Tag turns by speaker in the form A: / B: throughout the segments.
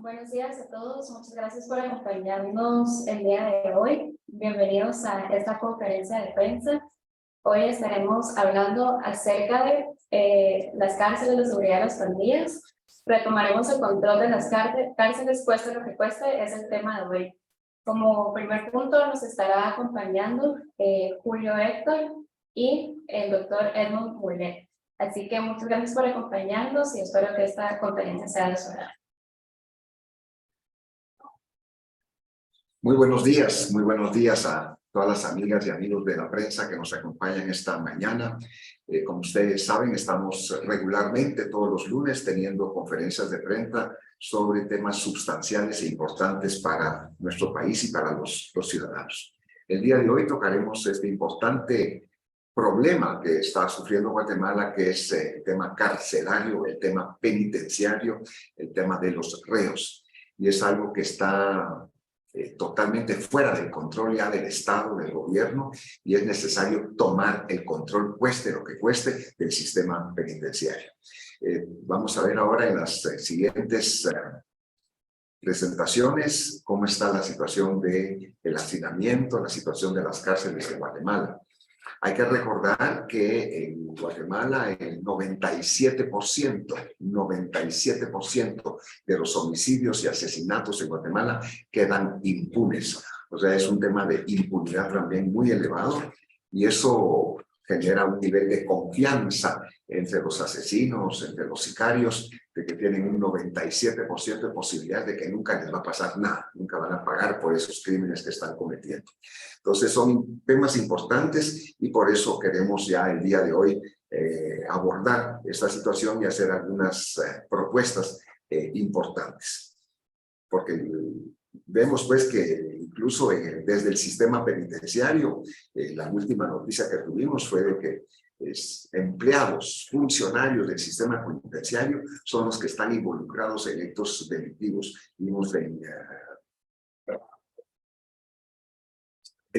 A: Buenos días a todos, muchas gracias por acompañarnos el día de hoy. Bienvenidos a esta conferencia de prensa. Hoy estaremos hablando acerca de las cárceles de seguridad de las pandillas. Retomaremos el control de las cárceles, cueste lo que cueste, es el tema de hoy. Como primer punto nos estará acompañando Julio Héctor y el doctor Edmond Mulet. Así que muchas gracias por acompañarnos y espero que esta conferencia sea de su agrado.
B: Muy buenos días a todas las amigas y amigos de la prensa que nos acompañan esta mañana. Como ustedes saben, estamos regularmente todos los lunes teniendo conferencias de prensa sobre temas sustanciales e importantes para nuestro país y para los ciudadanos. El día de hoy tocaremos este importante problema que está sufriendo Guatemala, que es el tema carcelario, el tema penitenciario, el tema de los reos. Y es algo que está totalmente fuera del control ya del Estado, del gobierno, y es necesario tomar el control, cueste lo que cueste, del sistema penitenciario. Vamos a ver ahora en las siguientes presentaciones cómo está la situación del hacinamiento, la situación de las cárceles de Guatemala. Hay que recordar que en Guatemala el 97% de los homicidios y asesinatos en Guatemala quedan impunes. O sea, es un tema de impunidad también muy elevado y eso genera un nivel de confianza entre los asesinos, entre los sicarios, de que tienen un 97% de posibilidad de que nunca les va a pasar nada, nunca van a pagar por esos crímenes que están cometiendo. Entonces son temas importantes y por eso queremos ya el día de hoy abordar esta situación y hacer algunas propuestas importantes. Porque vemos pues que incluso desde el sistema penitenciario, la última noticia que tuvimos fue de que empleados, funcionarios del sistema penitenciario son los que están involucrados en actos delictivos. Vimos en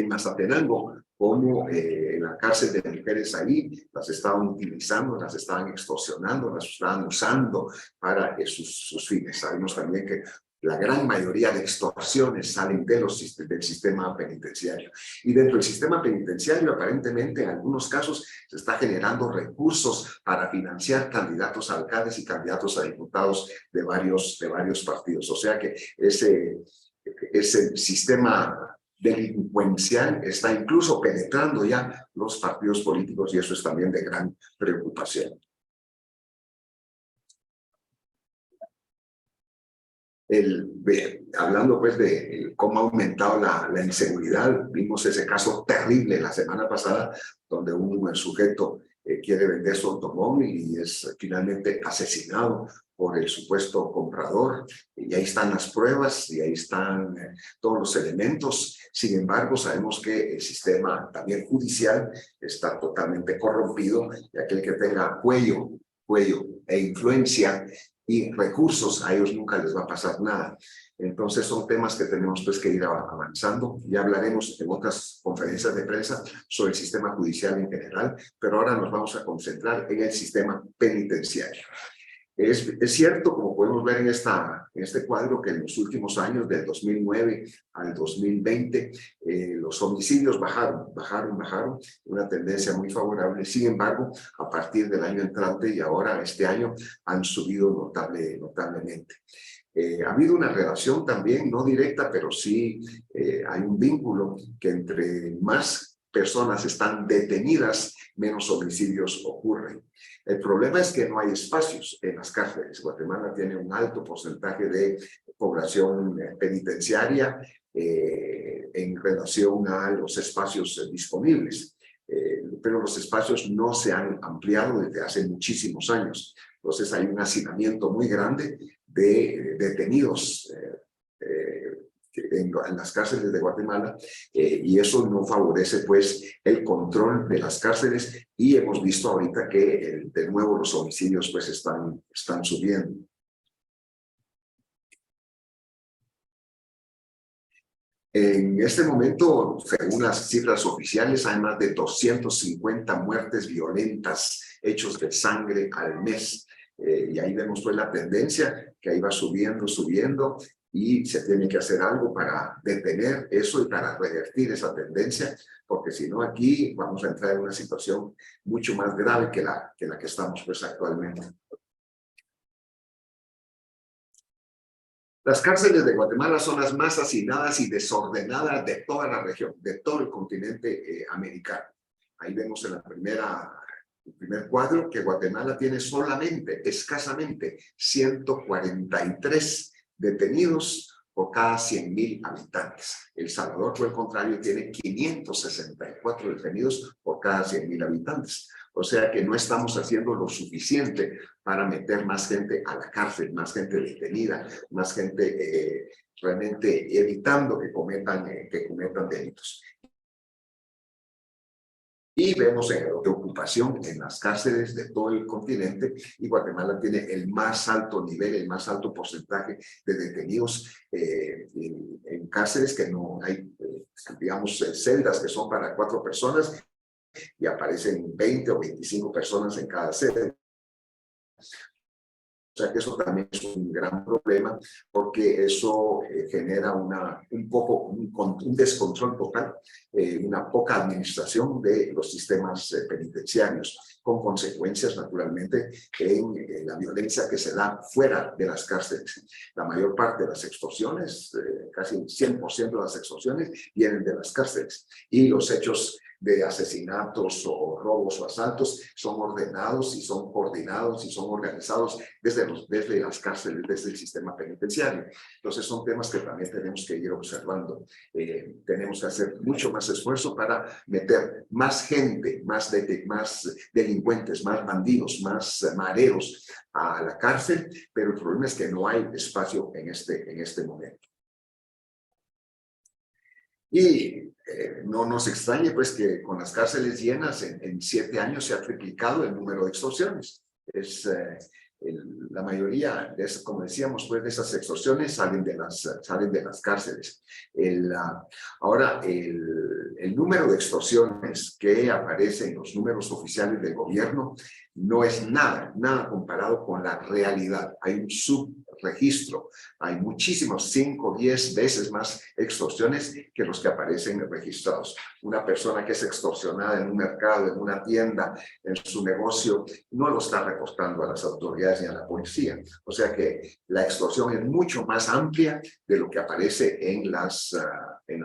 B: Mazatenango cómo la cárcel de mujeres ahí las estaban utilizando, las estaban extorsionando, las estaban usando para sus fines. Sabemos también que la gran mayoría de extorsiones salen del sistema penitenciario. Y dentro del sistema penitenciario, aparentemente, en algunos casos, se está generando recursos para financiar candidatos a alcaldes y candidatos a diputados de varios partidos. O sea que ese sistema delincuencial está incluso penetrando ya los partidos políticos y eso es también de gran preocupación. Hablando pues de cómo ha aumentado la inseguridad, vimos ese caso terrible la semana pasada donde un sujeto quiere vender su automóvil y es finalmente asesinado por el supuesto comprador, y ahí están las pruebas y ahí están todos los elementos. Sin embargo, sabemos que el sistema también judicial está totalmente corrompido y aquel que tenga cuello e influencia y recursos, a ellos nunca les va a pasar nada. Entonces son temas que tenemos pues que ir avanzando. Ya hablaremos en otras conferencias de prensa sobre el sistema judicial en general, pero ahora nos vamos a concentrar en el sistema penitenciario. Es cierto, como podemos ver en este cuadro, que en los últimos años, del 2009 al 2020, los homicidios bajaron, una tendencia muy favorable. Sin embargo, a partir del año entrante y ahora este año, han subido notablemente. Ha habido una relación también, no directa, pero sí hay un vínculo que entre más personas están detenidas, menos homicidios ocurren. El problema es que no hay espacios en las cárceles. Guatemala tiene un alto porcentaje de población penitenciaria en relación a los espacios disponibles. Pero los espacios no se han ampliado desde hace muchísimos años. Entonces hay un hacinamiento muy grande de detenidos en las cárceles de Guatemala y eso no favorece pues el control de las cárceles y hemos visto ahorita que de nuevo los homicidios pues están subiendo. En este momento, según las cifras oficiales, hay más de 250 muertes violentas, hechos de sangre al mes. Y ahí vemos pues la tendencia que ahí va subiendo, subiendo, y se tiene que hacer algo para detener eso y para revertir esa tendencia, porque si no aquí vamos a entrar en una situación mucho más grave que la que estamos pues actualmente. Las cárceles de Guatemala son las más hacinadas y desordenadas de toda la región, de todo el continente americano. Ahí vemos en el primer cuadro que Guatemala tiene solamente, escasamente, 143 detenidos por cada 100,000 habitantes. El Salvador, por el contrario, tiene 564 detenidos por cada 100,000 habitantes. O sea que no estamos haciendo lo suficiente para meter más gente a la cárcel, más gente detenida, más gente realmente evitando que cometan delitos. Y vemos ocupación en las cárceles de todo el continente, y Guatemala tiene el más alto nivel, el más alto porcentaje de detenidos en cárceles que no hay, digamos, celdas que son para 4 personas y aparecen 20 o 25 personas en cada celda. O sea que eso también es un gran problema, porque eso genera un descontrol total, una poca administración de los sistemas penitenciarios, con consecuencias naturalmente en la violencia que se da fuera de las cárceles. La mayor parte de las extorsiones, casi 100% de las extorsiones, vienen de las cárceles, y los hechos de asesinatos o robos o asaltos son ordenados y son coordinados y son organizados desde las cárceles, desde el sistema penitenciario. Entonces son temas que también tenemos que ir observando. Tenemos que hacer mucho más esfuerzo para meter más gente, más delincuentes, más bandidos, más mareros a la cárcel, pero el problema es que no hay espacio en este momento. Y no nos extrañe pues que con las cárceles llenas en 7 años se ha triplicado el número de extorsiones. La mayoría, como decíamos, pues de esas extorsiones salen de las cárceles. Ahora, el número de extorsiones que aparece en los números oficiales del gobierno no es nada comparado con la realidad. Hay un subregistro, hay muchísimos, 5 o 10 veces más extorsiones que los que aparecen registrados. Una persona que es extorsionada en un mercado, en una tienda, en su negocio, no lo está reportando a las autoridades ni a la policía. O sea que la extorsión es mucho más amplia de lo que aparece en las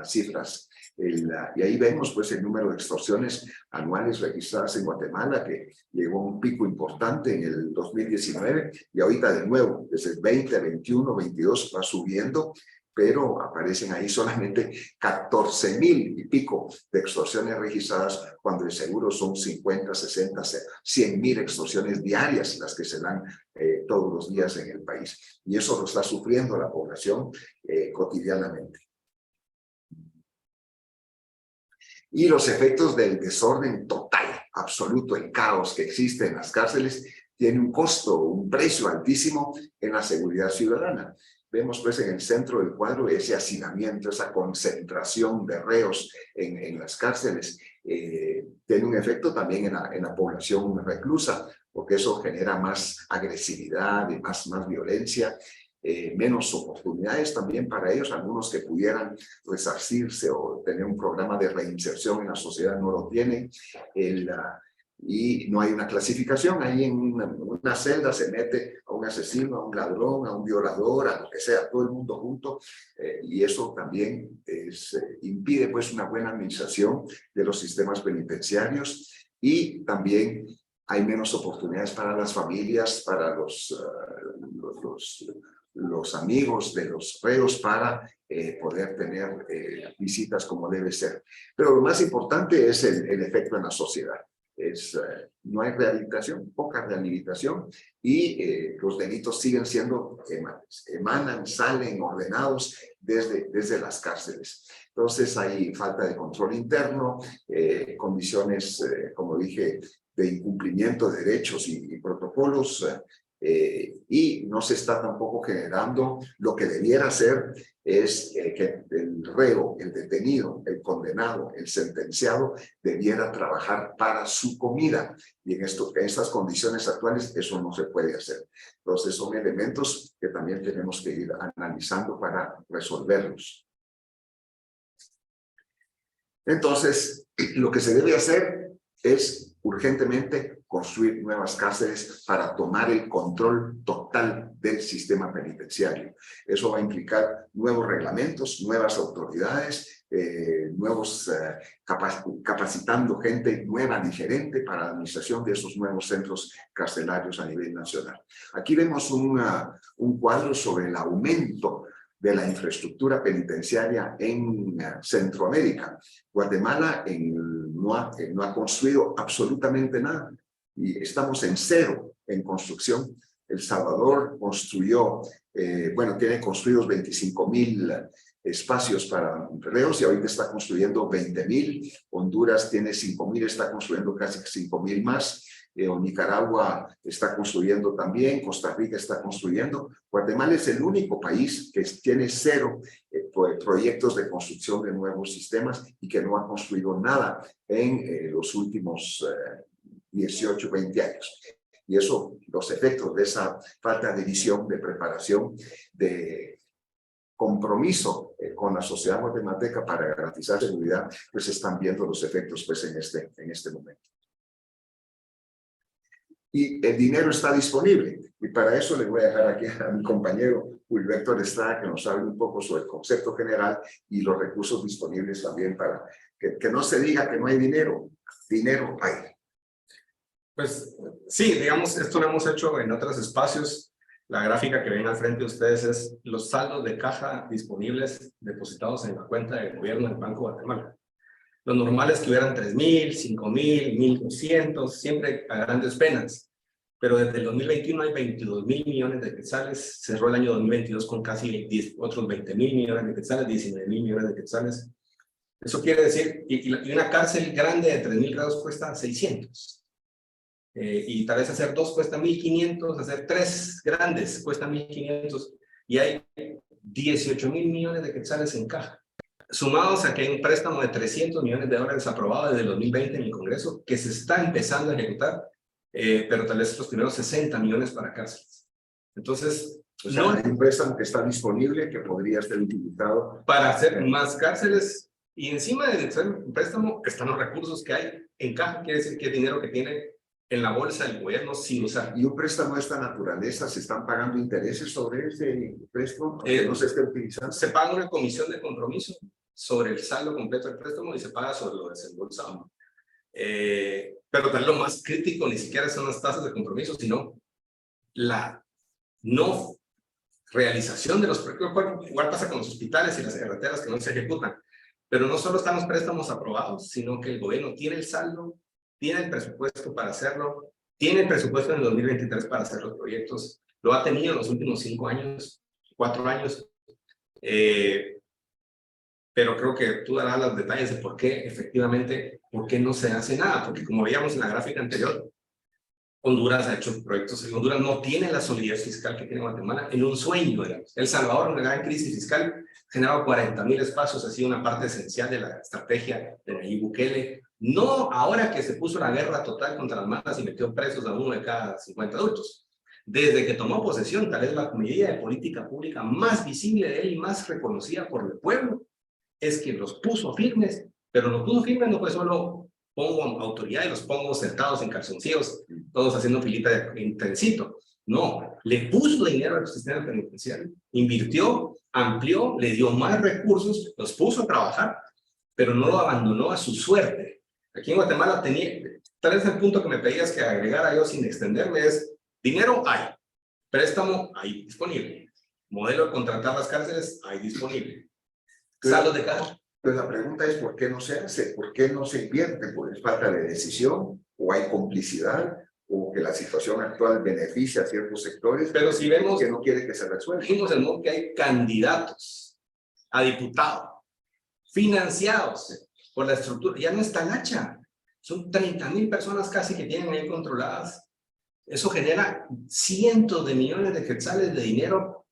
B: cifras. Y ahí vemos pues el número de extorsiones anuales registradas en Guatemala, que llegó a un pico importante en el 2019, y ahorita de nuevo, desde el 20, 21, 22 va subiendo, pero aparecen ahí solamente 14,000 y pico de extorsiones registradas, cuando de seguro son 50, 60, 100,000 extorsiones diarias las que se dan todos los días en el país. Y eso lo está sufriendo la población cotidianamente. Y los efectos del desorden total, absoluto, el caos que existe en las cárceles, tiene un costo, un precio altísimo en la seguridad ciudadana. Vemos pues en el centro del cuadro ese hacinamiento, esa concentración de reos en las cárceles. Tiene un efecto también en la población reclusa, porque eso genera más agresividad y más violencia. Menos oportunidades también para ellos, algunos que pudieran resarcirse o tener un programa de reinserción en la sociedad no lo tienen, y no hay una clasificación. Ahí en una celda se mete a un asesino, a un ladrón, a un violador, a lo que sea, todo el mundo junto, y eso también impide pues una buena administración de los sistemas penitenciarios, y también hay menos oportunidades para las familias, para los amigos de los reos para poder tener visitas como debe ser. Pero lo más importante es el efecto en la sociedad. No hay rehabilitación, poca rehabilitación, y los delitos siguen siendo, salen ordenados desde las cárceles. Entonces hay falta de control interno, condiciones, como dije, de incumplimiento de derechos y protocolos y no se está tampoco generando lo que debiera ser, es que el reo, el detenido, el condenado, el sentenciado debiera trabajar para su comida. Y en estas condiciones actuales eso no se puede hacer. Entonces son elementos que también tenemos que ir analizando para resolverlos. Entonces, lo que se debe hacer es urgentemente construir nuevas cárceles para tomar el control total del sistema penitenciario. Eso va a implicar nuevos reglamentos, nuevas autoridades, capacitando gente nueva, diferente para la administración de esos nuevos centros carcelarios a nivel nacional. Aquí vemos un cuadro sobre el aumento de la infraestructura penitenciaria en Centroamérica. Guatemala no ha construido absolutamente nada y estamos en cero en construcción. El Salvador construyó, tiene construidos 25,000 espacios para reos y ahorita está construyendo 20,000. Honduras tiene 5,000, está construyendo casi 5,000 más. Nicaragua está construyendo también, Costa Rica está construyendo. Guatemala es el único país que tiene cero proyectos de construcción de nuevos sistemas y que no ha construido nada en los últimos 18, 20 años. Y eso, los efectos de esa falta de visión, de preparación, de compromiso con la sociedad guatemalteca para garantizar seguridad, pues están viendo los efectos pues, en este momento. Y el dinero está disponible. Y para eso le voy a dejar aquí a mi compañero Wilberto Estrada que nos hable un poco sobre el concepto general y los recursos disponibles también para que no se diga que no hay dinero. Dinero hay.
C: Pues sí, digamos, esto lo hemos hecho en otros espacios. La gráfica que ven al frente de ustedes es los saldos de caja disponibles depositados en la cuenta del gobierno del Banco de Guatemala. Lo normal es que hubieran 3,000, 5,000, 1,200, siempre a grandes penas. Pero desde el 2021 hay 22,000 millones de quetzales. Cerró el año 2022 con casi otros 20,000 millones de quetzales, 19,000 millones de quetzales. Eso quiere decir, y una cárcel grande de 3,000 grados cuesta 600. Y tal vez hacer 2 cuesta 1,500, hacer 3 grandes cuesta 1,500. Y hay 18,000 millones de quetzales en caja. Sumados a que hay un préstamo de 300 millones de dólares aprobado desde el 2020 en el Congreso, que se está empezando a ejecutar, pero tal vez los primeros 60 millones para cárceles. Entonces,
B: o sea, hay un préstamo que está disponible que podría ser utilizado
C: para hacer más cárceles, y encima de ser un préstamo están los recursos que hay en caja, quiere decir que es dinero que tiene en la bolsa del gobierno sin usar.
B: ¿Y un préstamo de esta naturaleza se están pagando intereses sobre ese préstamo que no se esté utilizando?
C: Se paga una comisión de compromiso sobre el saldo completo del préstamo y se paga sobre lo desembolsado. Pero tal lo más crítico ni siquiera son las tasas de compromiso, sino la no realización de los proyectos. Igual pasa con los hospitales y las carreteras que no se ejecutan. Pero no solo están los préstamos aprobados, sino que el gobierno tiene el saldo, tiene el presupuesto para hacerlo, tiene el presupuesto en el 2023 para hacer los proyectos, lo ha tenido en los últimos 5 años, 4 años, pero creo que tú darás los detalles de por qué efectivamente, por qué no se hace nada, porque como veíamos en la gráfica anterior, Honduras ha hecho proyectos, Honduras no tiene la solidez fiscal que tiene Guatemala, en un sueño, digamos. El Salvador, en una gran crisis fiscal, generaba 40,000 espacios, ha sido una parte esencial de la estrategia de Nayib Bukele. No ahora que se puso la guerra total contra las maras y metió presos a 1 de cada 50 adultos. Desde que tomó posesión, tal vez la medida de política pública más visible de él y más reconocida por el pueblo, es que los puso firmes, pero los puso firmes no fue solo pongo autoridad y los pongo sentados en calzoncillos, todos haciendo filita de intensito. No, le puso dinero al sistema penitenciario, invirtió, amplió, le dio más recursos, los puso a trabajar, pero no lo abandonó a su suerte. Aquí en Guatemala tenía, tal vez el punto que me pedías que agregara yo sin extenderme es, dinero hay, préstamo hay disponible, modelo de contratar las cárceles hay disponible, saldos de caja.
B: Entonces la pregunta es ¿por qué no se hace? ¿Por qué no se invierte? ¿Por falta de decisión? ¿O hay complicidad? ¿O que la situación actual beneficia a ciertos sectores?
C: Pero si vemos
B: que no quiere que se resuelva.
C: Vimos el modo que hay candidatos a diputado financiados por la estructura, ya no está Lacha, son 30,000 personas casi que tienen ahí controladas Eso genera cientos de millones de quetzales de dinero,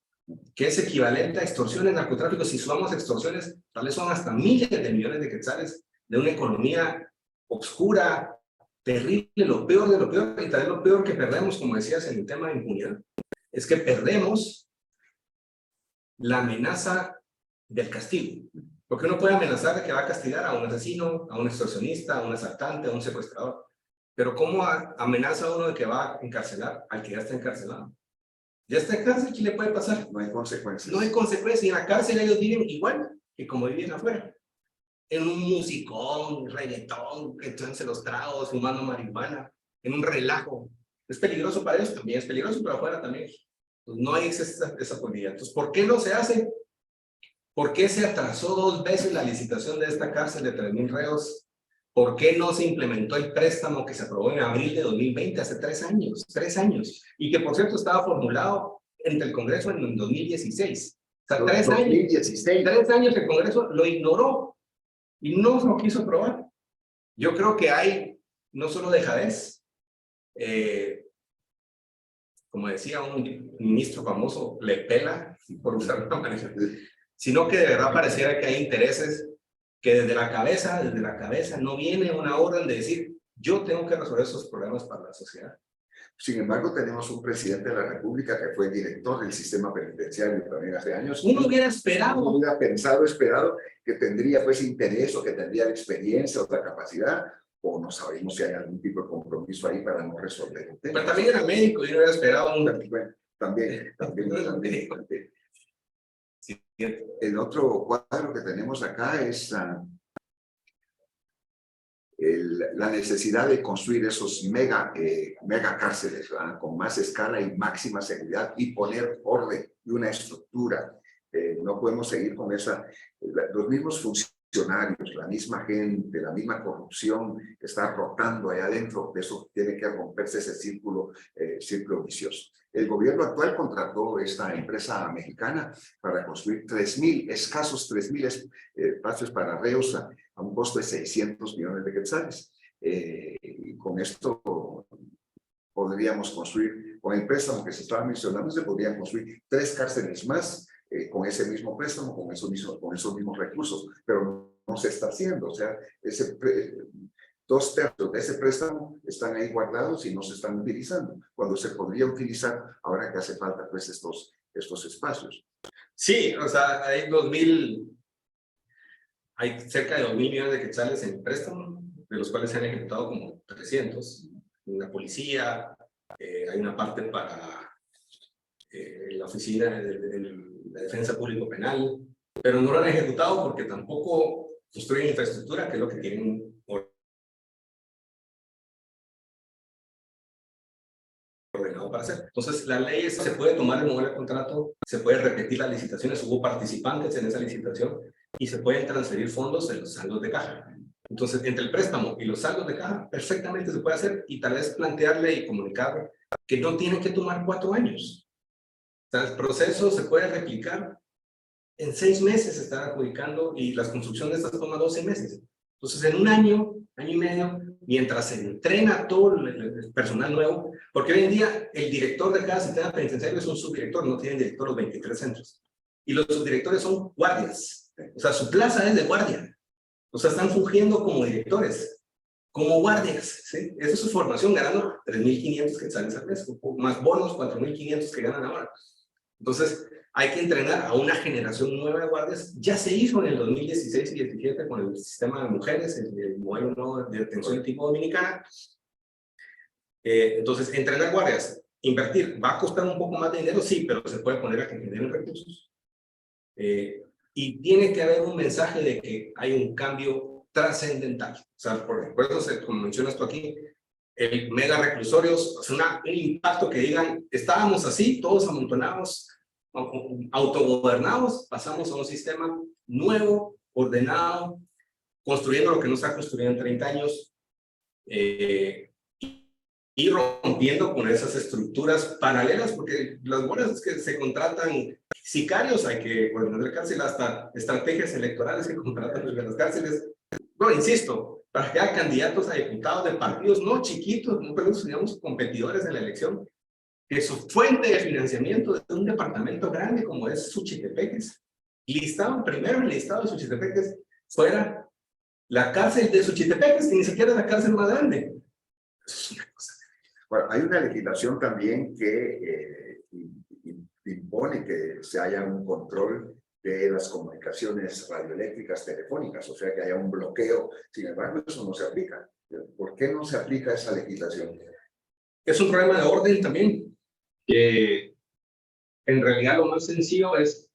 C: que es equivalente a extorsiones, narcotráfico. Si sumamos extorsiones, tal vez son hasta miles de millones de quetzales de una economía oscura, terrible, lo peor de lo peor. Y tal vez lo peor que perdemos, como decías en el tema de impunidad, es que perdemos la amenaza del castigo. Porque uno puede amenazar de que va a castigar a un asesino, a un extorsionista, a un asaltante, a un secuestrador. Pero ¿cómo amenaza uno de que va a encarcelar al que ya está encarcelado? Ya está en cárcel, ¿qué le puede pasar?
B: No hay consecuencias.
C: No hay consecuencias. Y en la cárcel ellos viven igual que como viven afuera. En un musicón, reggaetón, echándose los tragos, fumando marihuana, en un relajo. Es peligroso para ellos, también es peligroso, pero afuera también. Pues no hay esa posibilidad. Entonces, ¿por qué no se hace? ¿Por qué se atrasó 2 veces la licitación de esta cárcel de 3,000 reos? ¿Por qué no se implementó el préstamo que se aprobó en abril de 2020, hace 3 años? 3 años. Y que, por cierto, estaba formulado entre el Congreso en 2016. O sea, 3 años.
B: 2016.
C: 3 años el Congreso lo ignoró y no lo quiso aprobar. Yo creo que hay no solo dejadez, como decía un ministro famoso, le pela, por usar una manera, sino que de verdad pareciera que hay intereses que desde la cabeza no viene una orden de decir, yo tengo que resolver esos problemas para la sociedad.
B: Sin embargo, tenemos un presidente de la República que fue director del sistema penitenciario también hace años.
C: Uno hubiera esperado.
B: Uno hubiera esperado que tendría pues interés o que tendría experiencia o la capacidad, o no sabemos si hay algún tipo de compromiso ahí para no resolver el tema.
C: Pero también era médico y no hubiera esperado un...
B: Bueno, también.
C: Sí.
B: El otro cuadro que tenemos acá es la necesidad de construir esos mega cárceles, ¿verdad? Con más escala y máxima seguridad y poner orden y una estructura. No podemos seguir con los mismos funcionarios, la misma gente, la misma corrupción que está rotando allá adentro. De eso tiene que romperse ese círculo vicioso. El gobierno actual contrató esta empresa mexicana para construir escasos 3,000 espacios para reos a un costo de 600 millones de quetzales. Y con esto podríamos construir, con el préstamo que se estaba mencionando, se podrían construir 3 cárceles más con ese mismo préstamo, con esos mismos recursos, pero no se está haciendo. O sea, 2/3 de ese préstamo están ahí guardados y no se están utilizando, cuando se podría utilizar ahora que hace falta pues estos espacios.
C: Sí, o sea, hay cerca de 2,000 millones de quetzales en préstamo, de los cuales se han ejecutado como 300. La policía, hay una parte para la oficina de la defensa público penal, pero no lo han ejecutado porque tampoco construyen infraestructura, que es lo que tienen ordenado para hacer. Entonces, la ley se puede tomar el modelo de contrato, se puede repetir las licitaciones, hubo participantes en esa licitación y se pueden transferir fondos en los saldos de caja. Entonces, entre el préstamo y los saldos de caja, perfectamente se puede hacer y tal vez plantearle y comunicarle que no tiene que tomar 4 años. O sea, el proceso se puede replicar en 6 meses, se están adjudicando y la construcción de estas toma 12 meses. Entonces, en un año y medio, mientras se entrena todo el personal nuevo, porque hoy en día el director de cada sistema penitenciario es un subdirector, no tienen director los 23 centros. Y los subdirectores son guardias. O sea, su plaza es de guardia. O sea, están fungiendo como directores, como guardias, ¿sí? Esa es su formación, ganando 3,500 quetzales al mes, más bonos, 4,500 que ganan ahora. Entonces, hay que entrenar a una generación nueva de guardias. Ya se hizo en el 2016 y 2017 con el sistema de mujeres, el modelo nuevo de detención tipo dominicana. Entonces, entrenar guardias, invertir, ¿va a costar un poco más de dinero? Sí, pero se puede poner a que generen recursos. Y tiene que haber un mensaje de que hay un cambio trascendental. O sea, por eso, como mencionas tú aquí, el mega reclusorios, o sea, un impacto que digan, estábamos así, todos amontonados, autogobernados, pasamos a un sistema nuevo, ordenado, construyendo lo que no se ha construido en 30 años, y rompiendo con esas estructuras paralelas, porque las buenas es que se contratan sicarios, hay que ordenar la cárcel, hasta estrategias electorales que contratan desde las cárceles, No, insisto, para que haya candidatos a diputados de partidos no chiquitos, no digamos competidores en la elección, que su fuente de financiamiento es un departamento grande como es Suchitepeques, listado primero en el listado de Suchitepeques fuera la cárcel de Suchitepeques, que ni siquiera es la cárcel más grande. Eso es una cosa.
B: Bueno, hay una legislación también que impone que se haya un control de las comunicaciones radioeléctricas telefónicas, o sea que haya un bloqueo. Sin embargo, eso no se aplica. ¿Por qué no se aplica esa legislación?
C: Es un problema de orden también, que en realidad lo más sencillo es,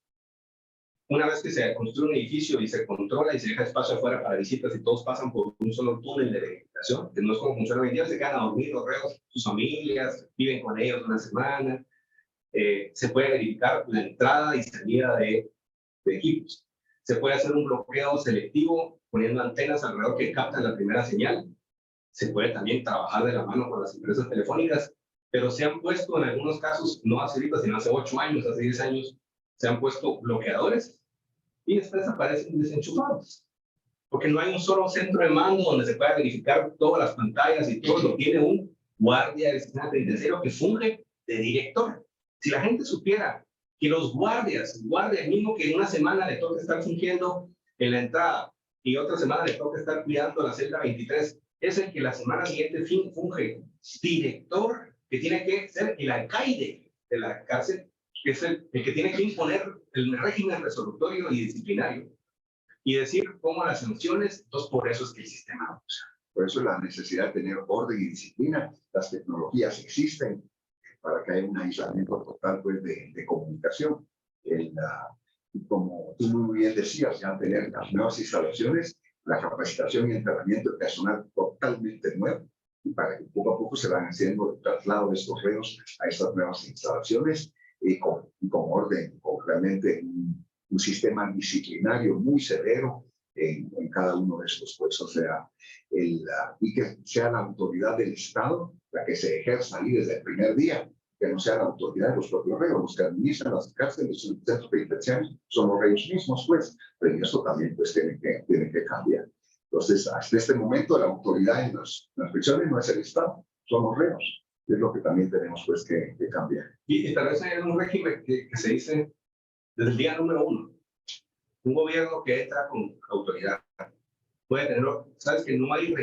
C: una vez que se construye un edificio y se controla y se deja espacio afuera para visitas y todos pasan por un solo túnel de verificación, que no es como funciona hoy en día, se quedan a dormir los reos, sus familias, viven con ellos una semana, se puede verificar la entrada y salida de equipos. Se puede hacer un bloqueo selectivo poniendo antenas alrededor que captan la primera señal. Se puede también trabajar de la mano con las empresas telefónicas, pero se han puesto en algunos casos, no hace ahorita, sino hace 8 años, hace 10 años, se han puesto bloqueadores y después aparecen desenchufados. Porque no hay un solo centro de mando donde se pueda verificar todas las pantallas y todo lo tiene un guardia del sistema penitenciario que funge de director. Si la gente supiera que los guardias, el guardia mismo que en una semana le toca estar fungiendo en la entrada y otra semana le toca estar cuidando la celda 23, es el que la semana siguiente funge director, que tiene que ser el alcaide de la cárcel, que es el que tiene que imponer el régimen resolutorio y disciplinario y decir cómo las sanciones. Entonces, por eso es que el sistema usa.
B: Por eso la necesidad de tener orden y disciplina. Las tecnologías existen para que haya un aislamiento total pues, de comunicación. Como tú muy bien decías, ya tener las nuevas instalaciones, la capacitación y entrenamiento de personal totalmente nuevo, y para que poco a poco se van haciendo el traslado de estos reos a estas nuevas instalaciones y con orden, con realmente un sistema disciplinario muy severo en cada uno de estos puestos. O sea, y que sea la autoridad del Estado la que se ejerza ahí desde el primer día, que no sea la autoridad de los propios reos, los que administran las cárceles, los centros penitenciarios, son los reos mismos, pues, pero eso también pues tiene que cambiar. Entonces, hasta este momento la autoridad en las prisiones no es el Estado, son los reos. Es lo que también tenemos pues que cambiar.
C: Y tal vez hay un régimen que se dice desde el día número 1. Un gobierno que entra con autoridad puede tenerlo. Sabes que no hay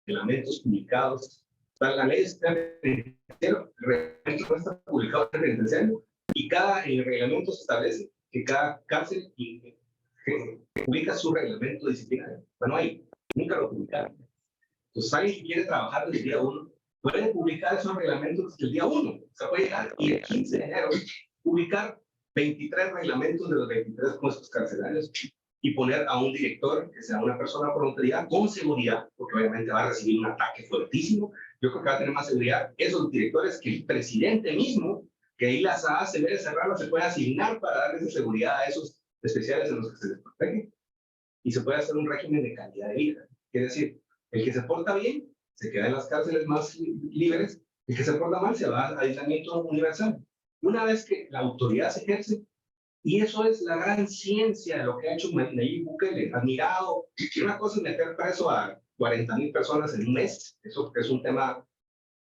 C: reglamentos publicados. La ley está en el reglamento no está publicado en el penitenciario y el reglamento se establece que cada cárcel publica su reglamento disciplinario. Bueno, nunca lo publicaron. Entonces, alguien que quiere trabajar desde el día 1 puede publicar esos reglamentos desde el día 1. O sea, puede llegar y el 15 de enero publicar 23 reglamentos de los 23 puestos carcelarios y poner a un director que sea una persona por autoridad con seguridad, porque obviamente va a recibir un ataque fuertísimo. Yo creo que va a tener más seguridad esos directores que el presidente mismo, que ahí las hace ver cerrarlas, se puede asignar para darles esa seguridad a esos especiales en los que se les protege. Y se puede hacer un régimen de calidad de vida. Es decir, el que se porta bien se queda en las cárceles más libres, el que se porta mal se va a aislamiento universal. Una vez que la autoridad se ejerce, y eso es la gran ciencia de lo que ha hecho Nayib Bukele, admirado. Una cosa es meter preso a 40,000 personas en un mes, eso es un tema,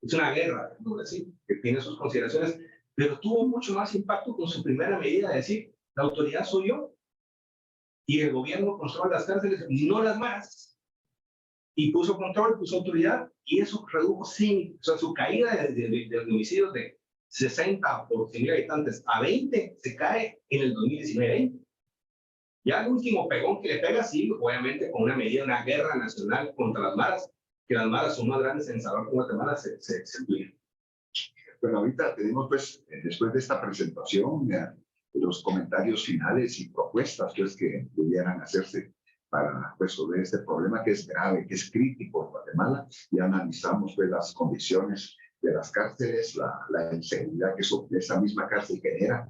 C: es una guerra, ¿no? Así, que tiene sus consideraciones, pero tuvo mucho más impacto con su primera medida de decir, la autoridad soy yo, y el gobierno controla las cárceles, no las maras. Y puso control, puso autoridad, y eso redujo o sea, su caída de homicidios de 60 por 100,000 habitantes a 20 se cae en el 2019. Ya el último pegón que le pega, sí, obviamente con una medida, una guerra nacional contra las maras, que las maras son más grandes en Salvador como Guatemala, se incluyen.
B: Bueno, ahorita tenemos, pues, después de esta presentación, los comentarios finales y propuestas pues, que pudieran hacerse para resolver este problema que es grave, que es crítico en Guatemala. Ya analizamos pues, las condiciones de las cárceles, la inseguridad que esa misma cárcel genera,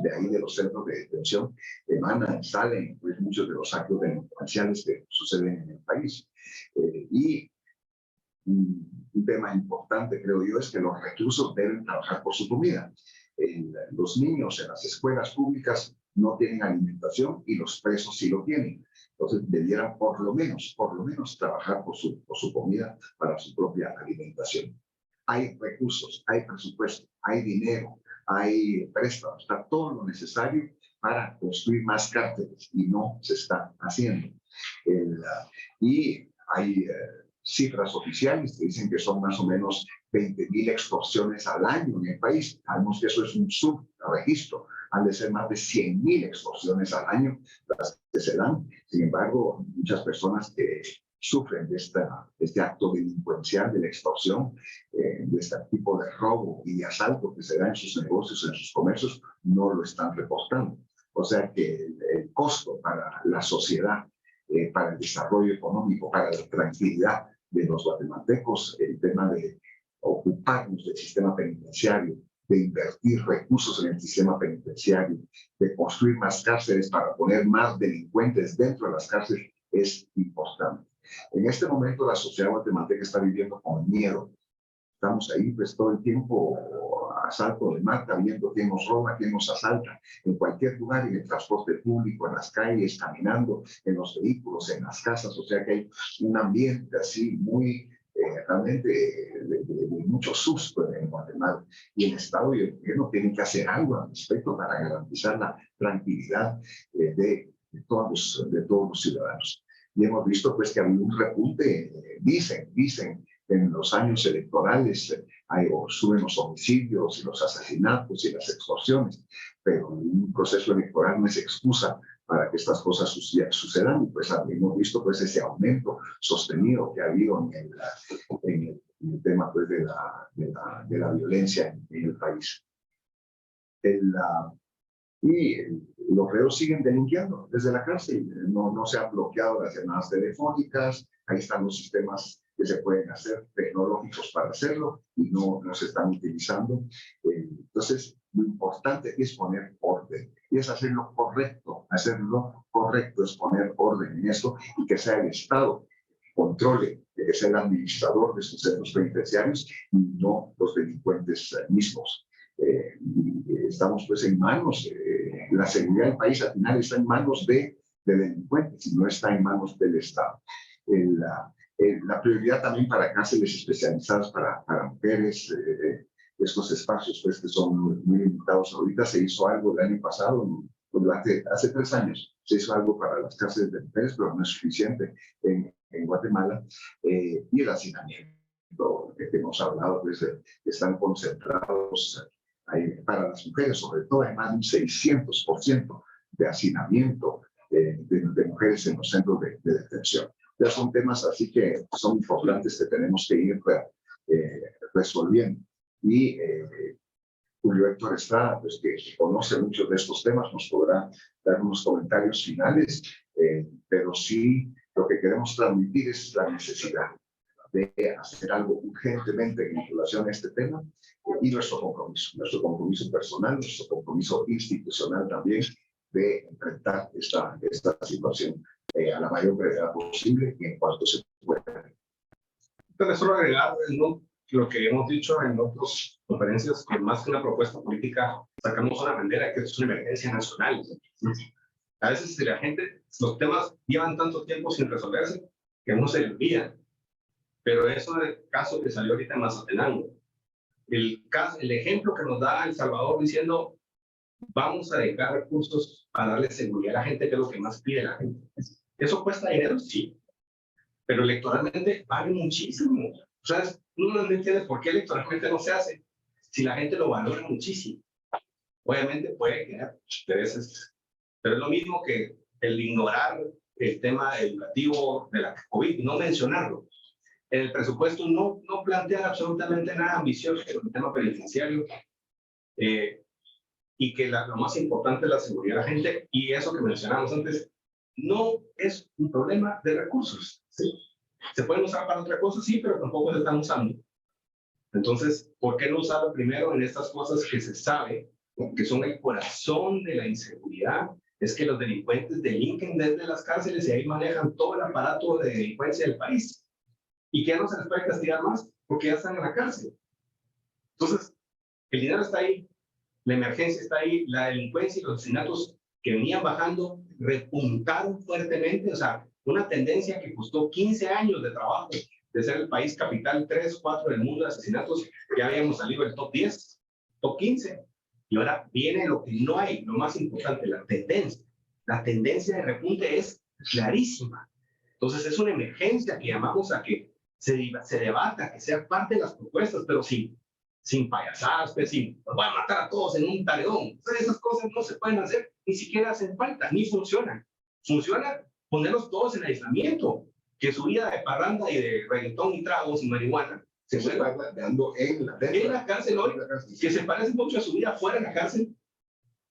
B: de ahí de los centros de detención, emanan, salen pues, muchos de los actos delincuenciales que suceden en el país. Y un tema importante, creo yo, es que los reclusos deben trabajar por su comida. Los niños en las escuelas públicas no tienen alimentación y los presos sí lo tienen. Entonces debieran por lo menos trabajar por su comida para su propia alimentación. Hay recursos, hay presupuesto, hay dinero, hay préstamos, está todo lo necesario para construir más cárceles y no se está haciendo. Y hay cifras oficiales que dicen que son más o menos 20.000 extorsiones al año en el país. Sabemos que eso es un subregistro. Han de ser más de 100.000 extorsiones al año las que se dan. Sin embargo, muchas personas que sufren de este acto delincuencial, de la extorsión, de este tipo de robo y de asalto que se da en sus negocios, en sus comercios, no lo están reportando. O sea que el costo para la sociedad, para el desarrollo económico, para la tranquilidad de los guatemaltecos, el tema de ocuparnos del sistema penitenciario, de invertir recursos en el sistema penitenciario, de construir más cárceles para poner más delincuentes dentro de las cárceles, es importante. En este momento la sociedad guatemalteca está viviendo con miedo. Estamos ahí pues todo el tiempo a salto de mata, viendo quién nos roba, quién nos asalta, en cualquier lugar, en el transporte público, en las calles, caminando, en los vehículos, en las casas. O sea que hay un ambiente así muy realmente de mucho susto en Guatemala. Y el Estado y el gobierno tienen que hacer algo al respecto para garantizar la tranquilidad de todos los ciudadanos. Y hemos visto pues que ha habido un repunte, dicen en los años electorales suben los homicidios y los asesinatos y las extorsiones, pero un proceso electoral no es excusa para que estas cosas sucedan. Y pues hemos visto pues ese aumento sostenido que ha habido en el tema pues de la violencia en el país. Los reos siguen delinquiendo desde la cárcel. No se han bloqueado las llamadas telefónicas. Ahí están los sistemas que se pueden hacer tecnológicos para hacerlo y no se están utilizando. Entonces, lo importante es poner orden y es hacerlo correcto. Hacerlo correcto es poner orden en esto y que sea el Estado controle, que sea el administrador de sus centros penitenciarios y no los delincuentes mismos. Estamos pues en manos, la seguridad del país al final está en manos de delincuentes y no está en manos del Estado. La prioridad también para cárceles especializadas para mujeres, estos espacios pues que son muy limitados. Ahorita se hizo algo el año pasado, hace 3 años se hizo algo para las cárceles de mujeres, pero no es suficiente en Guatemala. Y el hacinamiento que hemos hablado, pues están concentrados para las mujeres, sobre todo hay más de un 600% de hacinamiento de mujeres en los centros de detención. Ya son temas así que son importantes que tenemos que ir resolviendo. Y Julio Héctor Estrada, pues, que conoce muchos de estos temas, nos podrá dar unos comentarios finales, pero sí lo que queremos transmitir es la necesidad de hacer algo urgentemente en relación a este tema y nuestro compromiso personal, nuestro compromiso institucional también de enfrentar esta situación a la mayor brevedad posible y en cuanto se pueda.
C: Entonces, solo agregar lo que hemos dicho en otras conferencias, que más que una propuesta política, sacamos una bandera que es una emergencia nacional. A veces si la gente, los temas llevan tanto tiempo sin resolverse que no se le olvidan. Pero eso es el caso que salió ahorita en Mazatenango. El ejemplo que nos da El Salvador diciendo vamos a dedicar recursos para darle seguridad a la gente, que es lo que más pide la gente. ¿Eso cuesta dinero? Sí. Pero electoralmente vale muchísimo. O sea, uno no entiende por qué electoralmente no se hace si la gente lo valora muchísimo. Obviamente puede quedar intereses, pero es lo mismo que el ignorar el tema educativo de la COVID, no mencionarlo. En el presupuesto no plantean absolutamente nada ambicioso sobre el tema penitenciario y que lo más importante es la seguridad de la gente, y eso que mencionamos antes no es un problema de recursos. ¿Sí? Se pueden usar para otra cosa, sí, pero tampoco se están usando. Entonces, ¿por qué no usarlo primero en estas cosas que se sabe que son el corazón de la inseguridad? Es que los delincuentes delinquen desde las cárceles y ahí manejan todo el aparato de delincuencia del país. Y que ya no se les puede castigar más porque ya están en la cárcel. Entonces, el dinero está ahí, la emergencia está ahí, la delincuencia y los asesinatos que venían bajando repuntaron fuertemente, o sea, una tendencia que costó 15 años de trabajo, de ser el país capital 3, 4 del mundo de asesinatos, ya habíamos salido del top 10, top 15, y ahora viene lo que no hay, lo más importante, la tendencia. La tendencia de repunte es clarísima. Entonces es una emergencia que llamamos a que se debata, que sea parte de las propuestas, pero sin payasadas, pues sin, los voy a matar a todos en un talegón. Entonces esas cosas no se pueden hacer, ni siquiera hacen falta, ni funcionan. Funciona ponerlos todos en aislamiento, que su vida de parranda y de reggaetón y tragos y marihuana se vuelva en la cárcel hoy, que se parece mucho a su vida fuera de la cárcel,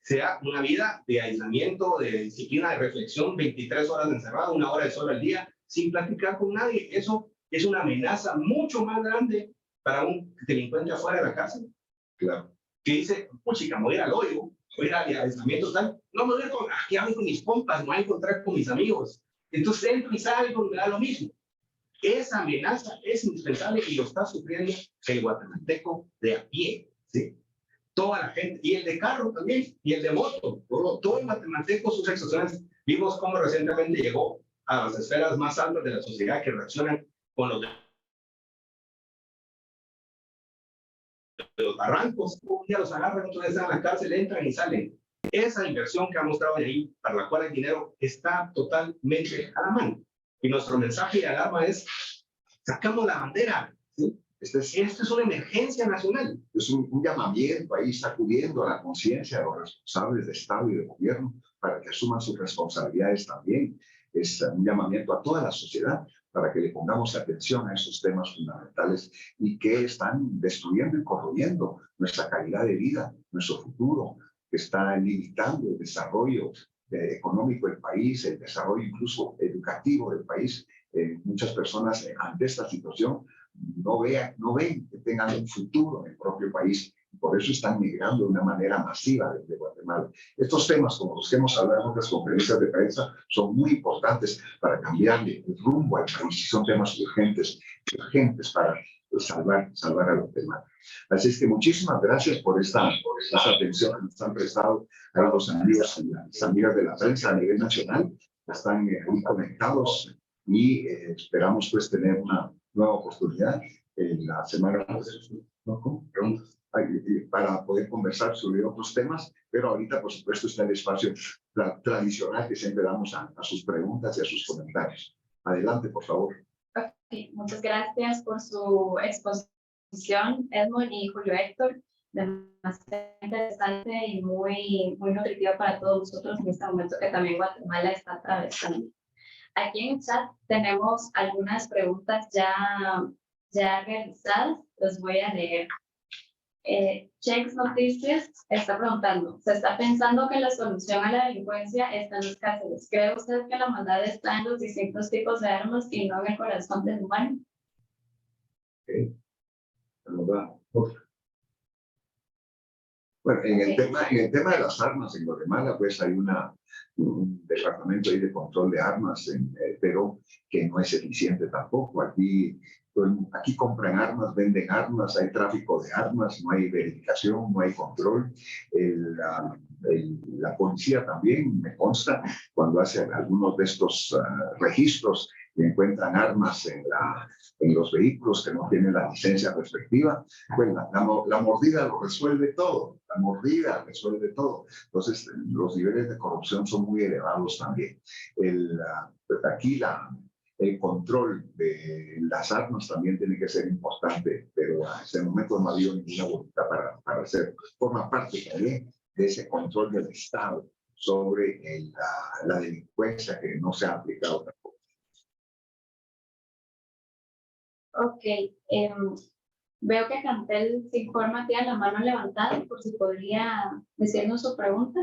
C: sea una vida de aislamiento, de disciplina, de reflexión, 23 horas encerrado, 1 hora de sol al día, sin platicar con nadie. Eso es una amenaza mucho más grande para un delincuente afuera de la cárcel.
B: Claro.
C: Que dice, puchica, me voy a ir al hoyo, voy a ir al aislamiento tal. No me voy a ir aquí hablo con mis compas, me voy a encontrar con mis amigos. Entonces entro y salgo, me da lo mismo. Esa amenaza es indispensable y lo está sufriendo el guatemalteco de a pie, ¿sí? Toda la gente, y el de carro también, y el de moto, todo el guatemalteco, sus extorsiones. Vimos cómo recientemente llegó a las esferas más altas de la sociedad que reaccionan con los barrancos. Un día los agarran, otro día están en la cárcel, entran y salen. Esa inversión que ha mostrado ahí, para la cual el dinero está totalmente a la mano. Y nuestro mensaje de alarma es, sacamos la bandera, ¿sí? Esto es una emergencia nacional.
B: Es un llamamiento ahí sacudiendo a la conciencia de los responsables de Estado y de gobierno para que asuman sus responsabilidades también. Es un llamamiento a toda la sociedad para que le pongamos atención a esos temas fundamentales y que están destruyendo y corroyendo nuestra calidad de vida, nuestro futuro, que está limitando el desarrollo económico del país, el desarrollo incluso educativo del país. Muchas personas ante esta situación no ven que tengan un futuro en el propio país. Por eso están migrando de una manera masiva desde Guatemala. Estos temas, como los que hemos hablado en otras conferencias de prensa, son muy importantes para cambiarle el rumbo al país. Son temas urgentes para salvar a Guatemala. Así es que muchísimas gracias por esa atención que nos han prestado a los amigos y las amigas de la prensa a nivel nacional. Están muy conectados y esperamos pues tener una nueva oportunidad en la semana para poder conversar sobre otros temas, pero ahorita por supuesto está el espacio tradicional que siempre damos a sus preguntas y a sus comentarios. Adelante, por favor.
A: Okay, muchas gracias por su exposición, Edmond y Julio Héctor. Demasiado interesante y muy nutritiva para todos nosotros en este momento que también Guatemala está atravesando. Aquí en el chat tenemos algunas preguntas ya realizadas, los voy a leer. Chex Noticias está preguntando, ¿se está pensando que la solución a la delincuencia está en las cárceles? ¿Cree usted que la maldad está en los distintos tipos de armas y no en el corazón del humano?
B: Bueno, en el tema de las armas en Guatemala, pues hay un departamento ahí de control de armas, pero que no es eficiente tampoco. Aquí compran armas, venden armas, hay tráfico de armas, no hay verificación, no hay control. La policía también, me consta, cuando hace algunos de estos registros, encuentran armas en los vehículos que no tienen la licencia respectiva, pues la mordida lo resuelve todo, la mordida resuelve todo. Entonces, los niveles de corrupción son muy elevados también. Aquí el control de las armas también tiene que ser importante, pero hasta el momento no ha habido ninguna voluntad para hacerlo. Forma parte también de ese control del Estado sobre la delincuencia que no se ha aplicado tampoco.
A: Ok, veo que Cantel se informa, tiene la mano levantada, por si podría decirnos su pregunta.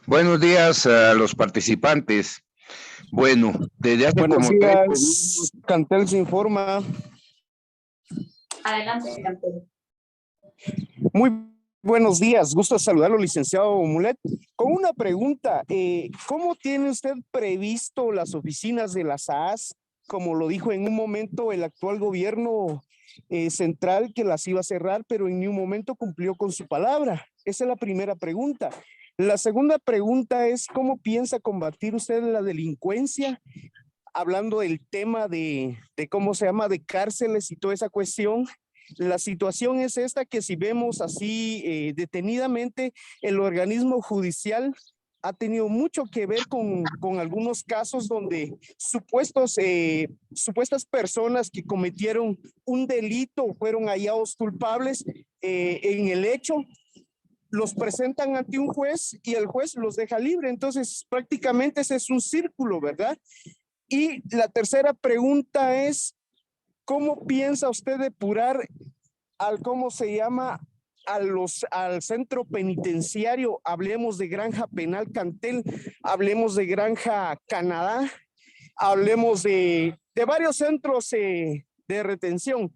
D: Buenos días a los participantes. Bueno, desde hace
E: Buenos
D: como
E: días, Cantel se informa.
A: Adelante, Cantel.
E: Muy buenos días, gusto saludarlo, licenciado Mulet. Con una pregunta, ¿cómo tiene usted previsto las oficinas de la SAS? Como lo dijo en un momento el actual gobierno central que las iba a cerrar, pero en ningún momento cumplió con su palabra. Esa es la primera pregunta. La segunda pregunta es, ¿cómo piensa combatir usted la delincuencia? Hablando del tema de cómo se llama, de cárceles y toda esa cuestión. La situación es esta, que si vemos así detenidamente, el organismo judicial ha tenido mucho que ver con algunos casos donde supuestas personas que cometieron un delito fueron hallados culpables en el hecho, los presentan ante un juez y el juez los deja libre. Entonces, prácticamente ese es un círculo, ¿verdad? Y la tercera pregunta es, ¿cómo piensa usted depurar ¿cómo se llama? Al centro penitenciario? Hablemos de Granja Penal Cantel, hablemos de Granja Canadá, hablemos de varios centros de retención.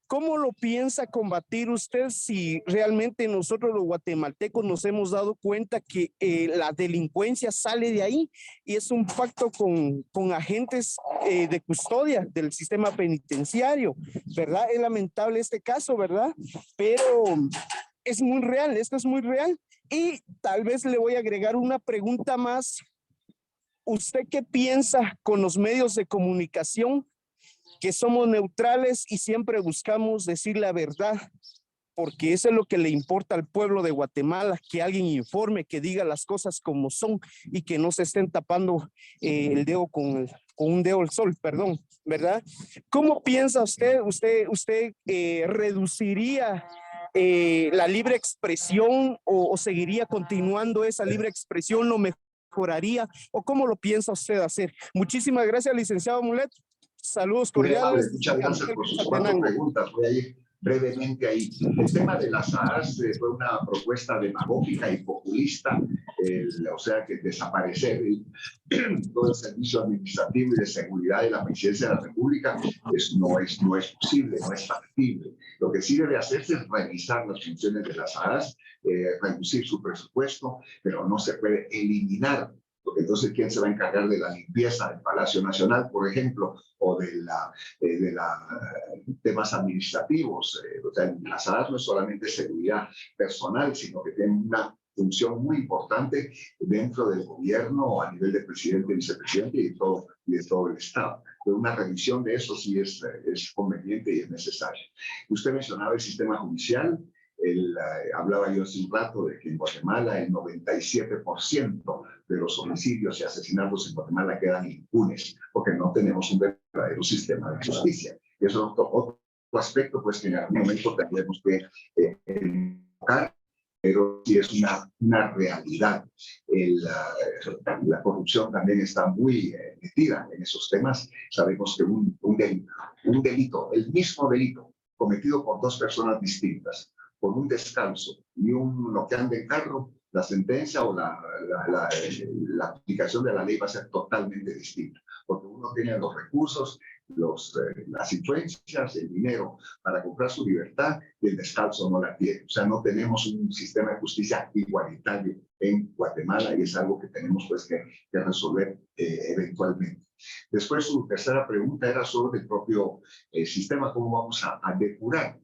E: ¿Cómo lo piensa combatir usted si realmente nosotros los guatemaltecos nos hemos dado cuenta que la delincuencia sale de ahí y es un pacto con agentes de custodia del sistema penitenciario, ¿verdad? Es lamentable este caso, ¿verdad? Pero es muy real, esto es muy real. Y tal vez le voy a agregar una pregunta más. ¿Usted qué piensa con los medios de comunicación, que somos neutrales y siempre buscamos decir la verdad, porque eso es lo que le importa al pueblo de Guatemala, que alguien informe, que diga las cosas como son y que no se estén tapando el dedo con un dedo al sol, perdón, ¿verdad? ¿Cómo piensa usted reduciría la libre expresión o seguiría continuando esa libre expresión, lo mejoraría o cómo lo piensa usted hacer? Muchísimas gracias, licenciado Mulet. Saludos cordiales.
B: Muchas gracias por sus 4 preguntas. Voy a ir brevemente ahí. El tema de las AAS fue una propuesta demagógica y populista, o sea que desaparecer todo el servicio administrativo y de seguridad de la Presidencia de la República no es posible, no es factible. Lo que sí debe hacerse es revisar las funciones de las AAS, reducir su presupuesto, pero no se puede eliminar. Porque entonces, ¿quién se va a encargar de la limpieza del Palacio Nacional, por ejemplo, o de temas administrativos? O sea, las AAS no es solamente seguridad personal, sino que tienen una función muy importante dentro del gobierno a nivel de presidente, vicepresidente y de todo el Estado. Pero una revisión de eso sí es conveniente y es necesaria. Usted mencionaba el sistema judicial. Hablaba yo hace un rato de que en Guatemala el 97% de los homicidios y asesinatos en Guatemala quedan impunes porque no tenemos un verdadero sistema de justicia. Y eso es otro aspecto pues, que en algún momento tendremos que enfocar, pero sí es una realidad. La corrupción también está muy metida en esos temas. Sabemos que un delito, el mismo delito, cometido por 2 personas distintas, por un descalzo y uno que anda en carro, la sentencia o la aplicación de la ley va a ser totalmente distinta, porque uno tiene los recursos, las influencias, el dinero para comprar su libertad y el descalzo no la tiene. O sea, no tenemos un sistema de justicia igualitario en Guatemala y es algo que tenemos pues que resolver eventualmente. Después, su tercera pregunta era sobre el propio sistema, cómo vamos a depurar.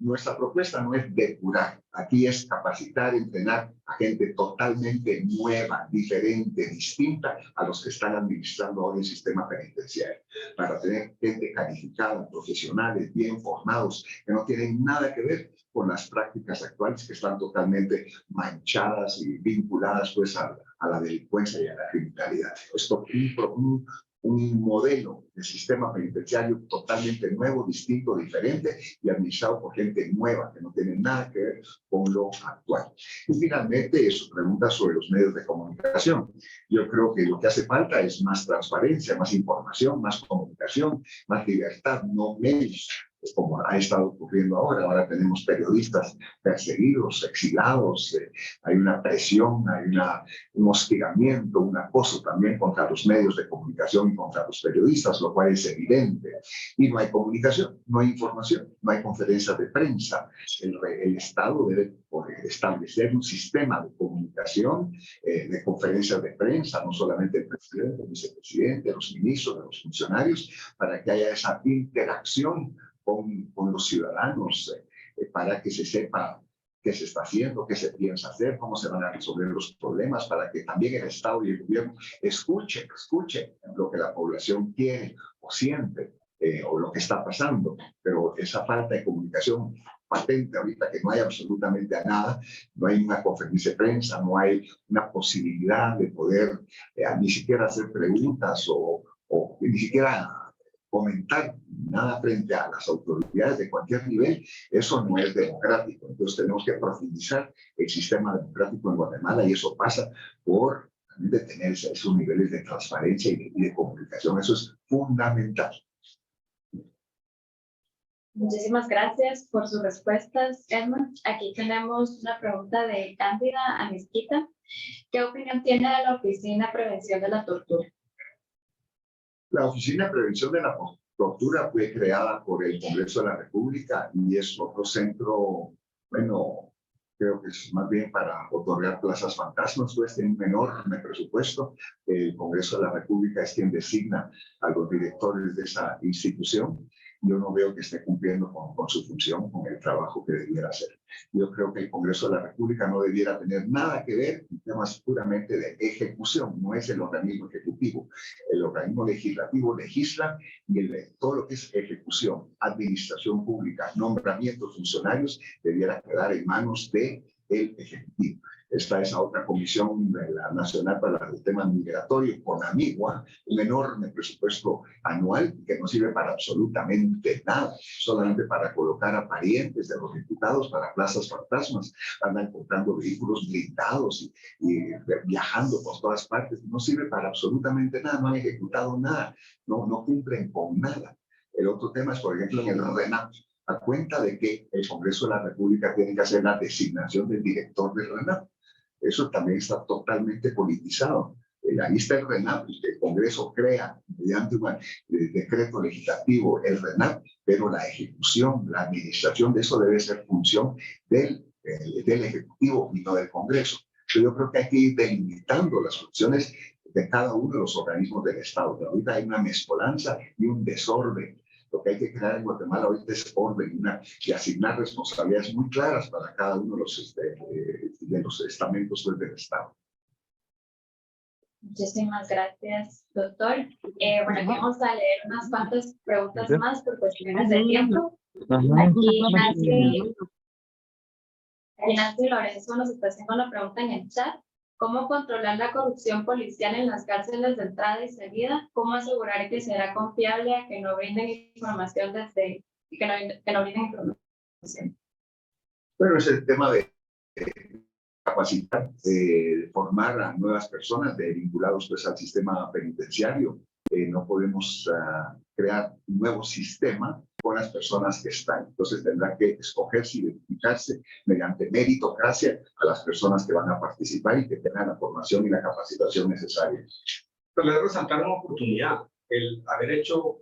B: Nuestra propuesta no es depurar, aquí es capacitar, entrenar a gente totalmente nueva, diferente, distinta a los que están administrando hoy el sistema penitenciario, para tener gente calificada, profesionales, bien formados, que no tienen nada que ver con las prácticas actuales que están totalmente manchadas y vinculadas pues a la delincuencia y a la criminalidad. Esto un modelo de sistema penitenciario totalmente nuevo, distinto, diferente y administrado por gente nueva que no tiene nada que ver con lo actual. Y finalmente, su pregunta sobre los medios de comunicación. Yo creo que lo que hace falta es más transparencia, más información, más comunicación, más libertad, no menos, como ha estado ocurriendo ahora. Ahora tenemos periodistas perseguidos, exilados, hay una presión, hay un hostigamiento, un acoso también contra los medios de comunicación y contra los periodistas, lo cual es evidente. Y no hay comunicación, no hay información, no hay conferencias de prensa. El Estado debe establecer un sistema de comunicación, de conferencias de prensa, no solamente el presidente, el vicepresidente, los ministros, los funcionarios, para que haya esa interacción con los ciudadanos, para que se sepa qué se está haciendo, qué se piensa hacer, cómo se van a resolver los problemas, para que también el Estado y el gobierno escuchen lo que la población quiere o siente, o lo que está pasando. Pero esa falta de comunicación patente ahorita, que no hay absolutamente a nada, no hay una conferencia de prensa, no hay una posibilidad de poder ni siquiera hacer preguntas o ni siquiera comentar nada frente a las autoridades de cualquier nivel. Eso no es democrático. Entonces tenemos que profundizar el sistema democrático en Guatemala, y eso pasa por de tener esos niveles de transparencia y de comunicación. Eso es fundamental.
A: Muchísimas gracias por sus respuestas, Edmund. Aquí tenemos una pregunta de Cándida Amisquita. ¿Qué opinión tiene de la Oficina de Prevención de la Tortura?
B: La Oficina de Prevención de la Tortura fue creada por el Congreso de la República y es otro centro, bueno, creo que es más bien para otorgar plazas fantasmas, pues tiene un enorme presupuesto. El Congreso de la República es quien designa a los directores de esa institución. Yo no veo que esté cumpliendo con su función, con el trabajo que debiera hacer. Yo creo que el Congreso de la República no debiera tener nada que ver en temas puramente de ejecución. No es el organismo ejecutivo. El organismo legislativo legisla, y todo lo que es ejecución, administración pública, nombramientos de funcionarios, debiera quedar en manos del Ejecutivo. Está esa otra comisión de la Nacional para el tema migratorio, con Amigua, un enorme presupuesto anual que no sirve para absolutamente nada, solamente para colocar a parientes de los diputados para plazas fantasmas. Andan comprando vehículos blindados y viajando por todas partes. No sirve para absolutamente nada, no han ejecutado nada, no cumplen con nada. El otro tema es, por ejemplo, en el RENAP, a cuenta de que el Congreso de la República tiene que hacer la designación del director del RENAP. Eso también está totalmente politizado. Ahí está el RENAP, el Congreso crea mediante un decreto legislativo el RENAP, pero la ejecución, la administración de eso debe ser función del Ejecutivo y no del Congreso. Pero yo creo que hay que ir delimitando las funciones de cada uno de los organismos del Estado. Pero ahorita hay una mezcolanza y un desorden. Lo que hay que crear en Guatemala ahorita es orden y asignar responsabilidades muy claras para cada uno de los estamentos del Estado.
A: Muchísimas gracias, doctor. Bueno, aquí vamos a leer unas cuantas preguntas más por cuestiones de tiempo. Aquí Nancy Lorenzo nos está haciendo una pregunta en el chat. ¿Cómo controlar la corrupción policial en las cárceles de entrada y salida? ¿Cómo asegurar que será confiable, a que no brinden información que no brinden información?
B: Bueno, es el tema de capacitar, de formar a nuevas personas vinculados pues al sistema penitenciario. No podemos crear un nuevo sistema con las personas que están. Entonces tendrá que escogerse, identificarse mediante meritocracia a las personas que van a participar y que tengan la formación y la capacitación necesaria.
C: Pero le resaltar una oportunidad, el haber hecho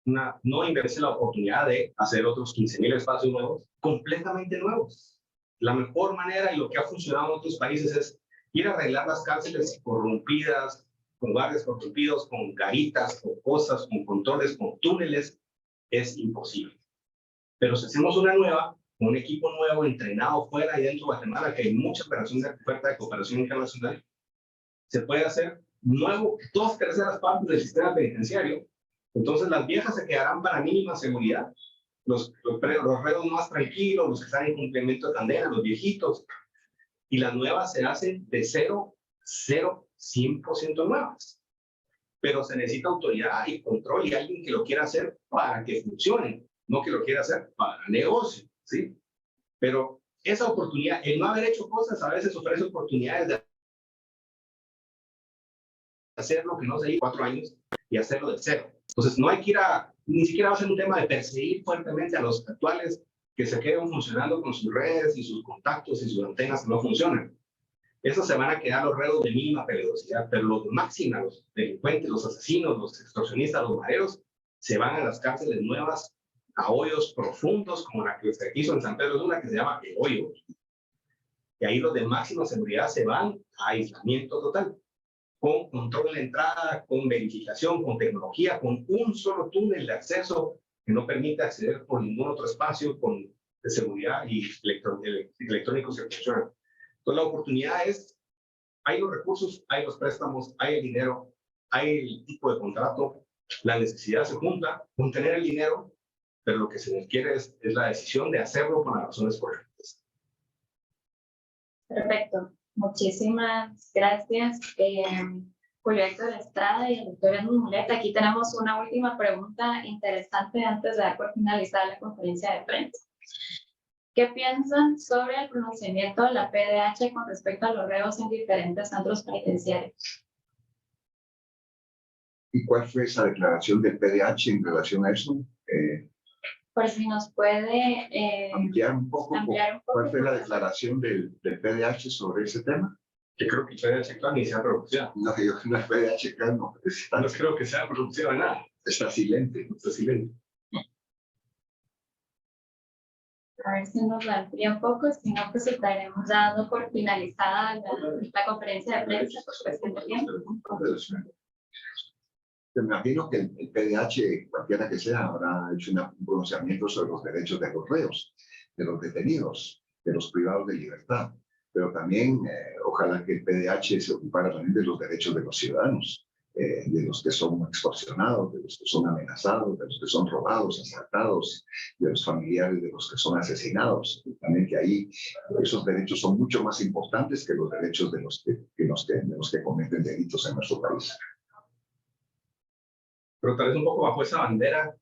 C: no inverse la oportunidad de hacer otros 15,000 espacios nuevos, completamente nuevos. La mejor manera y lo que ha funcionado en otros países es ir a arreglar las cárceles corrompidas, con guardias corrompidos, con garitas, con cosas, con controles, con túneles, es imposible. Pero si hacemos una nueva, un equipo nuevo, entrenado fuera y dentro de Guatemala, que hay mucha oferta de cooperación internacional, se puede hacer nuevo 2/3 partes del sistema penitenciario. Entonces las viejas se quedarán para mínima seguridad, los reos más tranquilos, los que están en cumplimiento de condena, los viejitos, y las nuevas se hacen de 100% nuevas. Pero se necesita autoridad y control y alguien que lo quiera hacer para que funcione, no que lo quiera hacer para negocio, ¿sí? Pero esa oportunidad, el no haber hecho cosas, a veces ofrece oportunidades de hacer lo que no se hizo 4 años y hacerlo de cero. Entonces no hay que ni siquiera va a ser un tema de perseguir fuertemente a los actuales que se queden funcionando con sus redes y sus contactos y sus antenas que no funcionan. Esos se van a quedar los reos de mínima peligrosidad, pero los máximos, los delincuentes, los asesinos, los extorsionistas, los mareros, se van a las cárceles nuevas, a hoyos profundos, como la que se hizo en San Pedro Sula, que se llama El Hoyo. Y ahí los de máxima seguridad se van a aislamiento total. con control de la entrada, con verificación, con tecnología, con un solo túnel de acceso que no permite acceder por ningún otro espacio con de seguridad y electrónicos que funcionan. Entonces la oportunidad es, hay los recursos, hay los préstamos, hay el dinero, hay el tipo de contrato, la necesidad se junta con tener el dinero, pero lo que se nos quiere es la decisión de hacerlo con las razones correctas.
A: Perfecto. Muchísimas gracias, Julio Héctor Estrada y el doctor Edmund Mulet. Aquí tenemos una última pregunta interesante antes de dar por finalizar la conferencia de prensa. ¿Qué piensan sobre el pronunciamiento de la PDH con respecto a los reos en diferentes centros penitenciarios?
B: ¿Y cuál fue esa declaración del PDH en relación a eso?
A: Por si nos puede
B: Ampliar un poco. ¿Cuál fue la
A: por
B: declaración del PDH sobre ese tema?
C: Yo creo que el PDH claro, ni se ha pronunciado.
B: No, yo no es PDH, claro, no.
C: No creo que se haya pronunciado nada.
B: Está silente.
C: Está silente.
A: A ver si nos la amplía un poco, si no, pues estaremos dando por finalizada la conferencia de prensa por cuestión de tiempo.
B: Me imagino que el PDH, cualquiera que sea, habrá hecho un pronunciamiento sobre los derechos de los reos, de los detenidos, de los privados de libertad. Pero también, ojalá que el PDH se ocupara también de los derechos de los ciudadanos, de los que son extorsionados, de los que son amenazados, de los que son robados, asaltados, de los familiares de los que son asesinados. También que ahí esos derechos son mucho más importantes que los derechos de los que cometen delitos en nuestro país.
C: Pero tal vez un poco bajo esa bandera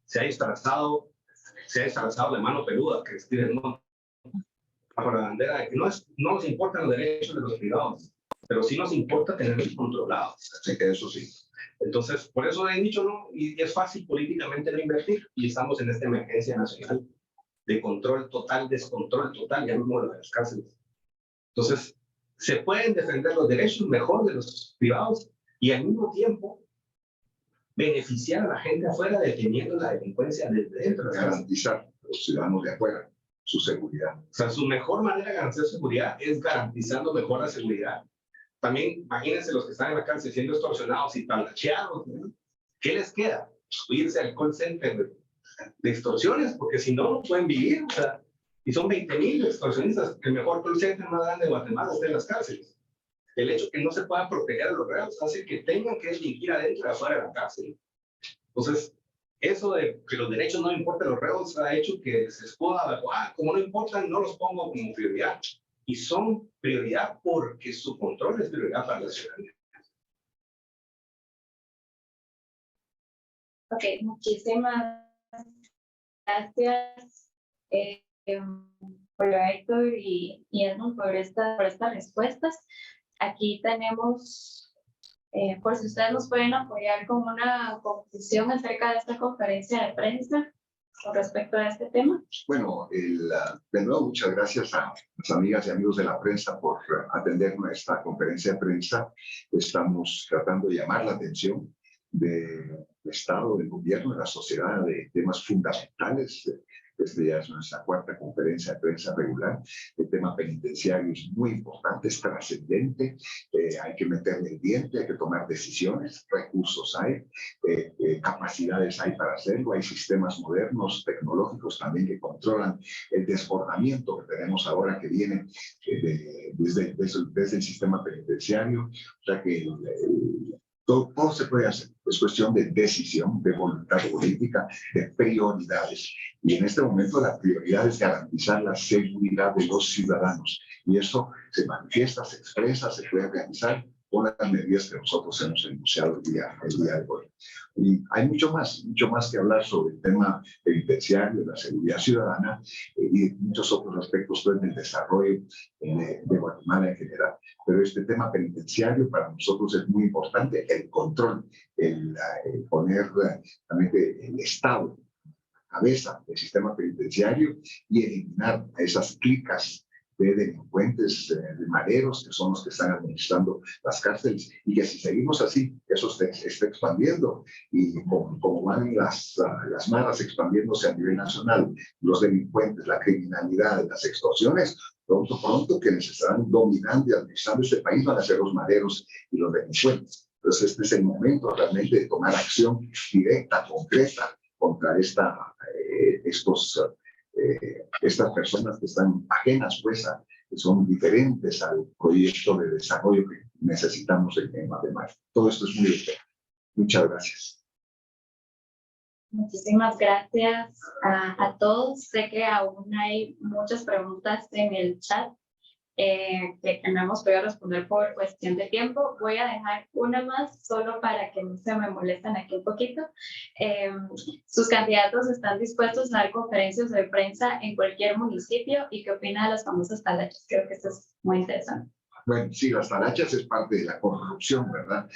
C: se ha disfrazado la mano peluda que estira el mundo. Bajo la bandera de que no nos importan los derechos de los privados, pero sí nos importa tenerlos controlados.
B: Así que eso sí.
C: Entonces, por eso he dicho, ¿no? Y es fácil políticamente no invertir. Y estamos en esta emergencia nacional de control total, descontrol total, ya mismo de las cárceles. Entonces, se pueden defender los derechos mejor de los privados y al mismo tiempo beneficiar a la gente afuera deteniendo la delincuencia desde dentro.
B: Garantizar a los ciudadanos de afuera su seguridad.
C: O sea, su mejor manera de garantizar seguridad es garantizando mejor la seguridad. También imagínense los que están en la cárcel siendo extorsionados y talacheados, ¿no? ¿Qué les queda? Irse al call center de extorsiones, porque si no, no pueden vivir. O sea, y son 20,000 extorsionistas. El mejor call center más grande de Guatemala está en las cárceles. El hecho que no se puedan proteger a los reos hace que tengan que delinquir adentro y afuera de la cárcel. Entonces, eso de que los derechos no importan a los reos ha hecho que se escuda, como no importan, no los pongo como prioridad. Y son prioridad porque su control es prioridad para la ciudadanía.
A: Ok, muchísimas gracias, Julio Héctor y Edmund por estas respuestas. Aquí tenemos, por si ustedes nos pueden apoyar con una conclusión acerca de esta conferencia de prensa con respecto a este tema.
B: Bueno, de nuevo, muchas gracias a las amigas y amigos de la prensa por atender nuestra conferencia de prensa. Estamos tratando de llamar la atención del Estado, del gobierno, de la sociedad, de temas fundamentales. Esta ya es nuestra cuarta conferencia de prensa regular. El tema penitenciario es muy importante, es trascendente. Hay que meterle el diente, hay que tomar decisiones, recursos hay, capacidades hay para hacerlo. Hay sistemas modernos, tecnológicos también que controlan el desbordamiento que tenemos ahora que viene desde el sistema penitenciario. O sea que todo se puede hacer. Es cuestión de decisión, de voluntad política, de prioridades. Y en este momento la prioridad es garantizar la seguridad de los ciudadanos. Y eso se manifiesta, se expresa, se puede realizar con las medidas que nosotros hemos enunciado el día de hoy. Y hay mucho más que hablar sobre el tema penitenciario, la seguridad ciudadana y muchos otros aspectos del desarrollo de Guatemala en general. Pero este tema penitenciario para nosotros es muy importante, el control, el poner realmente el Estado a cabeza del sistema penitenciario y eliminar a esas clicas de delincuentes, de mareros, que son los que están administrando las cárceles, y que si seguimos así, eso está expandiendo, y como van las maras expandiéndose a nivel nacional, los delincuentes, la criminalidad, las extorsiones, Pronto quienes estarán dominando y administrando este país van a ser los maderos y los delincuentes. Entonces este es el momento realmente de tomar acción directa, concreta, contra estas personas que están ajenas, pues, que son diferentes al proyecto de desarrollo que necesitamos en Guatemala. Todo esto es muy urgente. Muchas gracias.
A: Muchísimas gracias a todos. Sé que aún hay muchas preguntas en el chat que no hemos podido responder por cuestión de tiempo. Voy a dejar una más solo para que no se me molesten aquí un poquito. Sus candidatos están dispuestos a dar conferencias de prensa en cualquier municipio. ¿Y qué opina de las famosas talachas? Creo que esto es muy interesante.
B: Bueno, sí, las talachas es parte de la corrupción, ¿verdad?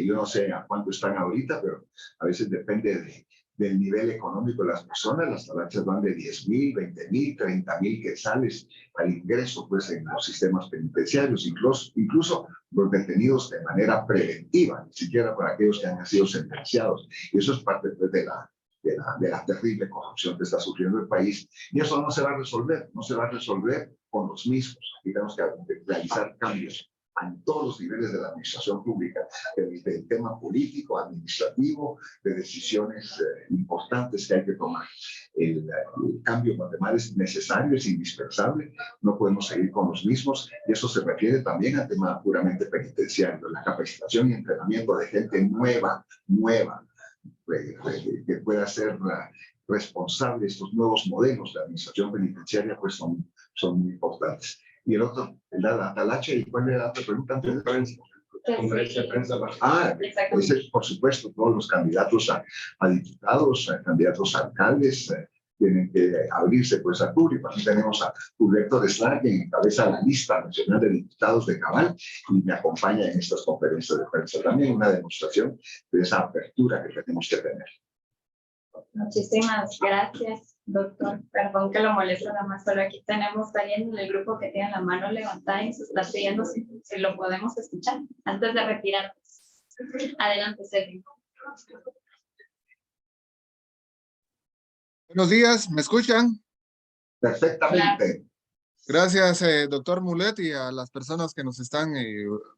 B: Yo no sé a cuánto están ahorita, pero a veces depende del nivel económico de las personas. Las talachas van de 10,000, 20,000, 30,000 quetzales al ingreso, pues, en los sistemas penitenciarios, incluso los detenidos de manera preventiva, ni siquiera para aquellos que han sido sentenciados. Y eso es parte, pues, de la terrible corrupción que está sufriendo el país. Y eso no se va a resolver, no se va a resolver con los mismos. Aquí tenemos que realizar cambios en todos los niveles de la administración pública, desde el tema político, administrativo, de decisiones importantes que hay que tomar. El cambio en Guatemala es necesario, es indispensable, no podemos seguir con los mismos, y eso se refiere también al tema puramente penitenciario, la capacitación y entrenamiento de gente nueva, que pueda ser responsable de estos nuevos modelos de administración penitenciaria, pues son muy importantes. Y el otro, la talacha, ¿y cuál era la otra pregunta antes de
C: Conferencia de prensa.
B: Ese, por supuesto, todos los candidatos a diputados, candidatos a alcaldes, tienen que abrirse pues al público. Aquí tenemos a Humberto Deslar, quien encabeza la lista nacional de diputados de Cabal y me acompaña en estas conferencias de prensa. También una demostración de esa apertura que tenemos que tener.
A: Muchísimas gracias, doctor. Perdón que lo molesto nada más, pero aquí tenemos alguien en el grupo que tiene la mano levantada y se está pidiendo si lo podemos escuchar antes de retirarnos. Adelante, Sergio.
F: Buenos días, ¿me escuchan?
B: Perfectamente.
F: Gracias, doctor Mulet, y a las personas que nos están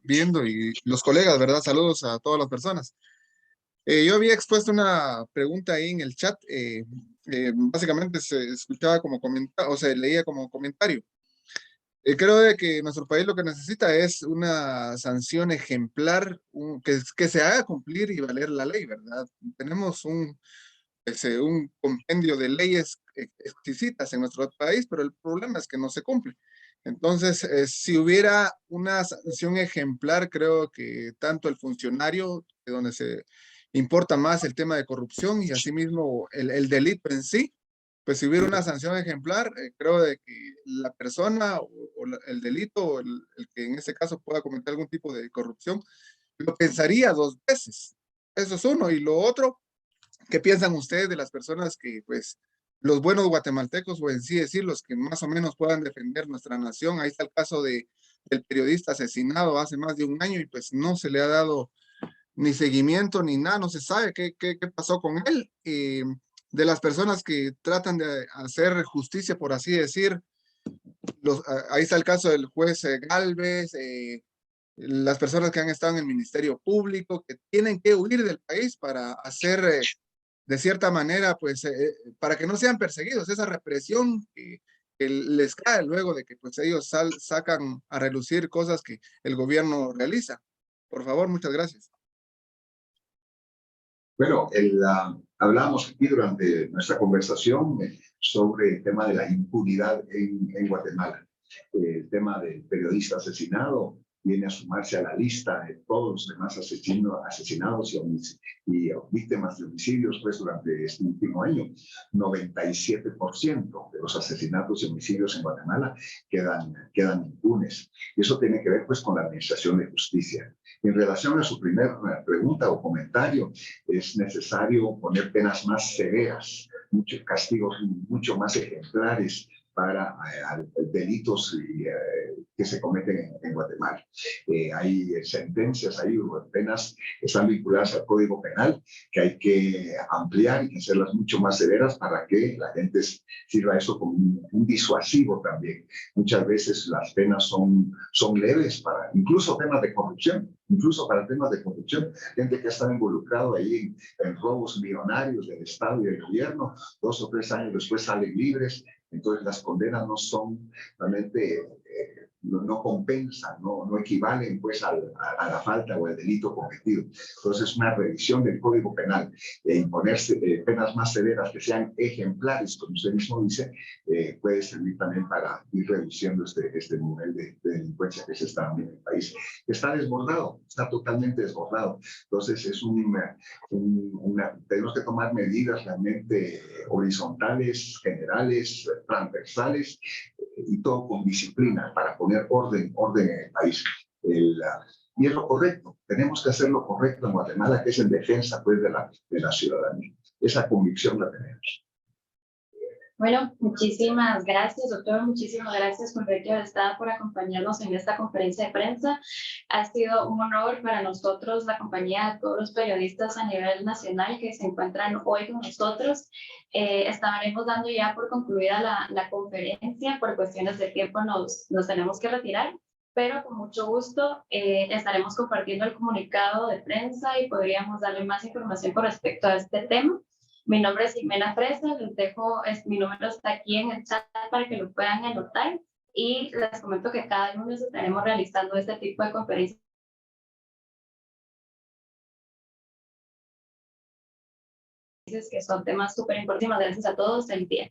F: viendo y los colegas, ¿verdad? Saludos a todas las personas. Yo había expuesto una pregunta ahí en el chat. Básicamente se escuchaba como comentario, o se leía como comentario. Creo de que nuestro país lo que necesita es una sanción ejemplar, que se haga cumplir y valer la ley, ¿verdad? Tenemos un compendio de leyes exquisitas en nuestro país, pero el problema es que no se cumple. Entonces, si hubiera una sanción ejemplar, creo que tanto el funcionario, donde se importa más el tema de corrupción y asimismo el delito en sí, pues si hubiera una sanción ejemplar, creo de que la persona o el delito, o el que en este caso pueda cometer algún tipo de corrupción, lo pensaría dos veces. Eso es uno. Y lo otro, ¿qué piensan ustedes de las personas que, pues, los buenos guatemaltecos, o en sí decir, los que más o menos puedan defender nuestra nación? Ahí está el caso del periodista asesinado hace más de un año y pues no se le ha dado ni seguimiento ni nada, no se sabe qué pasó con él. De las personas que tratan de hacer justicia, por así decir, ahí está el caso del juez Galvez, las personas que han estado en el Ministerio Público, que tienen que huir del país para hacer, de cierta manera, pues, para que no sean perseguidos, esa represión que les cae luego de que pues ellos sacan a relucir cosas que el gobierno realiza. Por favor, muchas gracias.
B: Bueno, hablábamos aquí durante nuestra conversación sobre el tema de la impunidad en Guatemala. El tema del periodista asesinado viene a sumarse a la lista de todos los demás asesinados y víctimas de homicidios, pues, durante este último año. 97% de los asesinatos y homicidios en Guatemala quedan impunes. Y eso tiene que ver, pues, con la administración de justicia. En relación a su primera pregunta o comentario, es necesario poner penas más severas, muchos castigos mucho más ejemplares para delitos que se cometen en Guatemala. Hay sentencias, hay penas que están vinculadas al Código Penal que hay que ampliar y hacerlas mucho más severas para que la gente sirva eso como un disuasivo también. Muchas veces las penas son leves para incluso temas de corrupción, incluso para temas de corrupción, gente que está involucrado ahí en robos millonarios del Estado y del gobierno, 2 o 3 años después salen libres. Entonces las condenas no son realmente, no compensan, no equivalen pues a la falta o al delito cometido. Entonces una revisión del Código Penal e imponerse penas más severas que sean ejemplares, como usted mismo dice, puede servir también para ir reduciendo este nivel de delincuencia que se está dando en el país. Está desbordado, está totalmente desbordado. Entonces es tenemos que tomar medidas realmente horizontales, generales, transversales, y todo con disciplina para poner orden en el país. Y es lo correcto, tenemos que hacer lo correcto en Guatemala, que es en defensa pues, de la ciudadanía. Esa convicción la tenemos.
A: Bueno, muchísimas gracias, doctor. Muchísimas gracias, Conrad Estrada, por acompañarnos en esta conferencia de prensa. Ha sido un honor para nosotros, la compañía de todos los periodistas a nivel nacional que se encuentran hoy con nosotros. Estaremos dando ya por concluida la conferencia. Por cuestiones de tiempo nos tenemos que retirar, pero con mucho gusto estaremos compartiendo el comunicado de prensa y podríamos darle más información con respecto a este tema. Mi nombre es Jimena Fresa, les dejo, mi número está aquí en el chat para que lo puedan anotar y les comento que cada lunes estaremos realizando este tipo de conferencias que son temas súper importantes. Gracias a todos, el día.